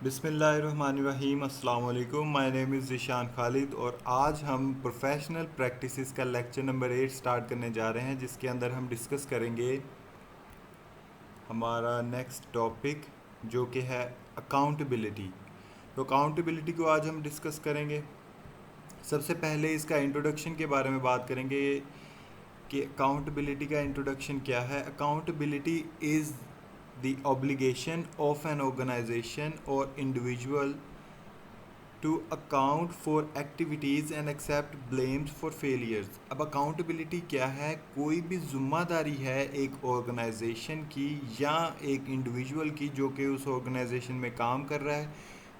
बिस्मिल्लाहिर्रहमानिर्रहीम अस्सलाम वालेकुम। My name is Zeeshan Khalid और आज हम प्रोफेशनल प्रैक्टिसेस का लेक्चर नंबर 8 स्टार्ट करने जा रहे हैं, जिसके अंदर हम डिस्कस करेंगे हमारा नेक्स्ट टॉपिक जो कि है अकाउंटेबिलिटी। तो अकाउंटेबिलिटी को आज हम डिस्कस करेंगे। सबसे पहले इसका इंट्रोडक्शन के बारे में बात करेंगे कि अकाउंटेबिलिटी का इंट्रोडक्शन क्या है। Accountability is the obligation of an organisation और individual to account for activities and accept blames for failures. अब अकाउंटेबिलिटी क्या है? कोई भी ज़िम्मेदारी है एक ऑर्गेनाइजेशन की या एक इंडिविजुअल की जो कि उस ऑर्गेनाइजेशन में काम कर रहा है।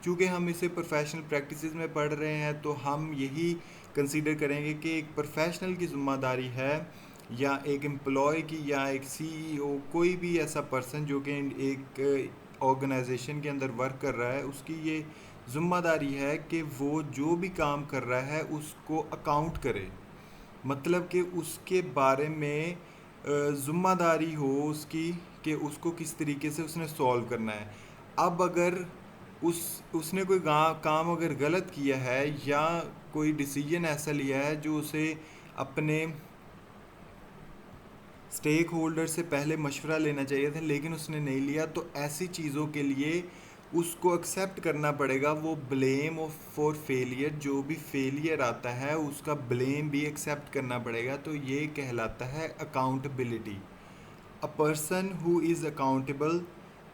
चूँकि हम इसे प्रोफेशनल प्रैक्टिसेस में पढ़ रहे हैं तो हम यही कंसीडर करेंगे कि एक प्रोफेशनल की ज़िम्मेदारी है या एक एम्प्लॉय की या एक सीईओ, कोई भी ऐसा पर्सन जो कि एक ऑर्गेनाइजेशन के अंदर वर्क कर रहा है, उसकी ये ज़िम्मेदारी है कि वो जो भी काम कर रहा है उसको अकाउंट करे। मतलब कि उसके बारे में ज़िम्मेदारी हो उसकी कि उसको किस तरीके से उसने सॉल्व करना है। अब अगर उसने कोई काम अगर गलत किया है या कोई डिसीजन ऐसा लिया है जो उसे अपने स्टेक होल्डर से पहले मशवरा लेना चाहिए था लेकिन उसने नहीं लिया, तो ऐसी चीज़ों के लिए उसको एक्सेप्ट करना पड़ेगा। वो ब्लेम ऑफ फॉर फेलियर, जो भी फेलियर आता है उसका ब्लेम भी एक्सेप्ट करना पड़ेगा। तो ये कहलाता है accountability. A person who is accountable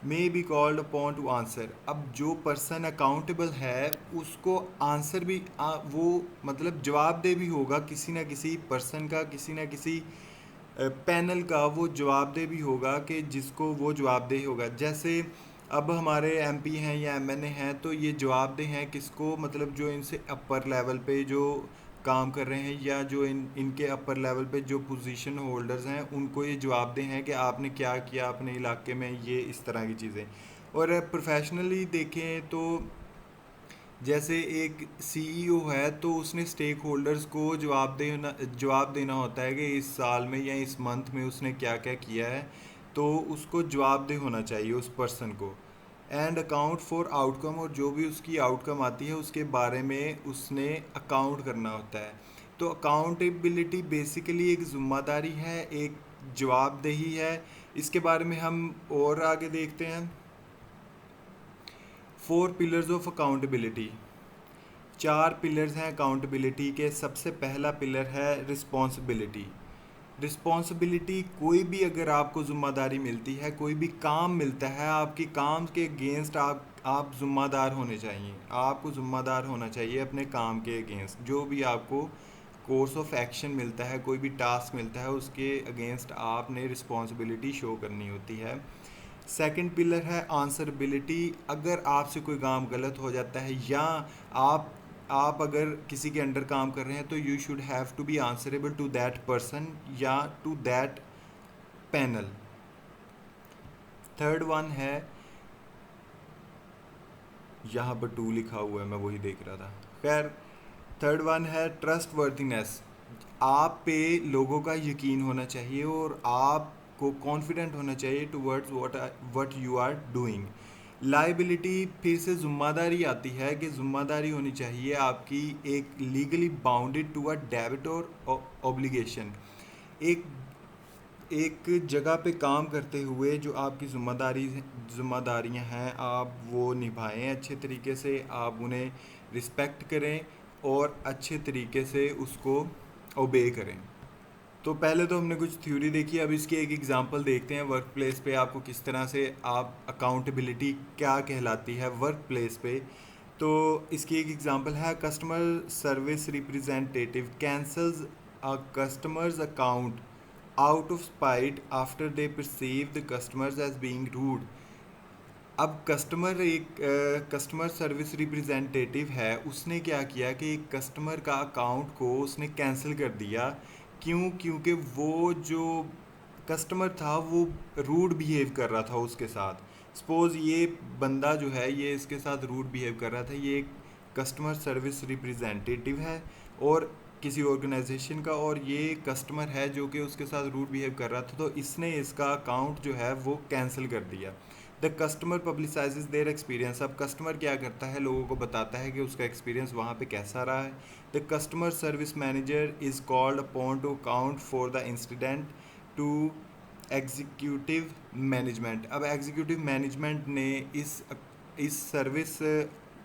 may be called upon to answer. अब जो पर्सन अकाउंटेबल है उसको आंसर भी वो मतलब जवाबदेह भी होगा किसी ना किसी पर्सन का, किसी ना किसी पैनल का वो जवाबदेह भी होगा कि जिसको वो जवाबदेह होगा। जैसे अब हमारे एमपी हैं या एमएनए हैं तो ये जवाबदेह हैं किसको? मतलब जो इनसे अपर लेवल पे जो काम कर रहे हैं या जो इनके अपर लेवल पे जो पोजीशन होल्डर्स हैं उनको ये जवाबदेह हैं कि आपने क्या किया अपने इलाके में, ये इस तरह की चीज़ें। और प्रोफेशनली देखें तो जैसे एक सीईओ है तो उसने स्टेक होल्डर्स को जवाब देना होता है कि इस साल में या इस मंथ में उसने क्या क्या किया है, तो उसको जवाबदेह होना चाहिए उस पर्सन को। एंड अकाउंट फॉर आउटकम, और जो भी उसकी आउटकम आती है उसके बारे में उसने अकाउंट करना होता है। तो अकाउंटेबिलिटी बेसिकली एक ज़िम्मेदारी है, एक जवाबदेही है। इसके बारे में हम और आगे देखते हैं। 4 पिलर्स ऑफ अकाउंटेबिलिटी। 4 पिलर्स हैं अकाउंटेबिलिटी के। सबसे पहला पिलर है रिस्पॉन्सिबिलिटी। रिस्पॉन्सिबिलिटी, कोई भी अगर आपको ज़िम्मेदारी मिलती है, कोई भी काम मिलता है, आपके काम के अगेंस्ट आप ज़िम्मेदार होने चाहिए। आपको ज़िम्मेदार होना चाहिए अपने काम के अगेंस्ट। जो भी आपको कोर्स ऑफ एक्शन मिलता है, कोई भी टास्क मिलता है, उसके अगेंस्ट आपने रिस्पॉन्सिबिलिटी शो करनी होती है। सेकंड पिलर है आंसरबिलिटी। अगर आपसे कोई काम गलत हो जाता है या आप अगर किसी के अंडर काम कर रहे हैं तो you should have to be answerable to that person या to that panel. Third one है, यहाँ पर 2 लिखा हुआ है, मैं वही देख रहा था। खैर, थर्ड वन है ट्रस्ट वर्थिनेस। आप पे लोगों का यकीन होना चाहिए और आपको कॉन्फिडेंट होना चाहिए towards what you are doing. Liability, फिर से ज़िम्मेदारी आती है कि ज़िम्मेदारी होनी चाहिए आपकी एक legally bounded to a debit और ऑब्लिगेशन। एक एक जगह पे काम करते हुए जो आपकी ज़िम्मेदारियां हैं आप वो निभाएं अच्छे तरीके से, आप उन्हें रिस्पेक्ट करें और अच्छे तरीके से उसको ओबे करें। तो पहले तो हमने कुछ थ्योरी देखी, अब इसकी एक एग्जांपल देखते हैं वर्क प्लेस पे आपको किस तरह से आप अकाउंटेबिलिटी क्या कहलाती है वर्क प्लेस पे। तो इसकी एक एग्जांपल है, customer service representative cancels a customer's account out of spite after they perceive the customer's as being rude. अब कस्टमर सर्विस रिप्रेजेंटेटिव है, उसने क्या किया कि एक कस्टमर का अकाउंट को उसने कैंसिल कर दिया। क्यों? क्योंकि वो जो कस्टमर था वो रूड बिहेव कर रहा था उसके साथ। सपोज़ ये बंदा जो है ये इसके साथ रूड बिहेव कर रहा था, ये एक कस्टमर सर्विस रिप्रेजेंटेटिव है और किसी ऑर्गेनाइजेशन का, और ये कस्टमर है जो कि उसके साथ रूड बिहेव कर रहा था, तो इसने इसका अकाउंट जो है वो कैंसिल कर दिया। द कस्टमर पब्लिसाइजेज देयर एक्सपीरियंस, अब कस्टमर क्या करता है, लोगों को बताता है कि उसका एक्सपीरियंस वहाँ पे कैसा रहा है। The customer service manager is called upon to account for the incident to executive management. अब एग्जीक्यूटिव मैनेजमेंट ने इस सर्विस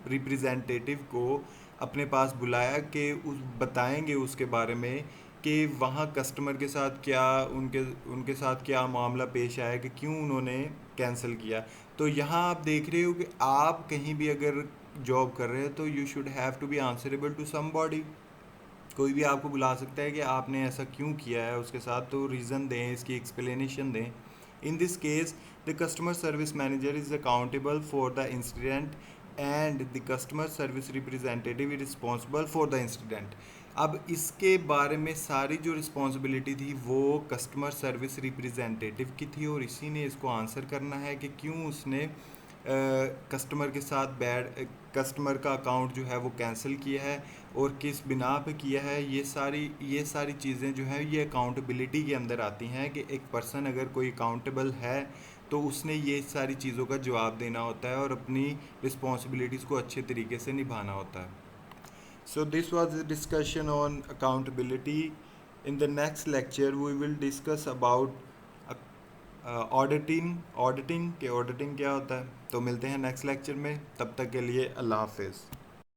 रिप्रेजेंटेटिव को अपने पास बुलाया कि उस बताएंगे उसके बारे में कि वहाँ कस्टमर के साथ क्या उनके उनके साथ क्या मामला पेश आया कि क्यों उन्होंने कैंसिल किया। तो यहाँ आप देख रहे हो कि आप कहीं भी अगर जॉब कर रहे हो तो you should have to be answerable to somebody. कोई भी आपको बुला सकता है कि आपने ऐसा क्यों किया है उसके साथ, तो रीज़न दें, इसकी एक्सप्लेनेशन दें। In this case the customer service manager is accountable for the incident and the customer service representative is responsible for the incident. अब इसके बारे में सारी जो रिस्पॉन्सिबिलिटी थी वो कस्टमर सर्विस रिप्रेजेंटेटिव की थी, और इसी ने इसको आंसर करना है कि क्यों उसने कस्टमर के साथ कस्टमर का अकाउंट जो है वो कैंसिल किया है और किस बिना पे किया है। ये सारी चीज़ें जो हैं ये अकाउंटेबिलिटी के अंदर आती हैं कि एक पर्सन अगर कोई अकाउंटेबल है तो उसने ये सारी चीज़ों का जवाब देना होता है और अपनी रिस्पॉन्सिबिलिटीज़ को अच्छे तरीके से निभाना होता है। So this was the discussion on accountability. In the next lecture, we will discuss about auditing के ऑडिटिंग क्या होता है। तो मिलते हैं नेक्स्ट लेक्चर में, तब तक के लिए अल्लाह हाफिज़।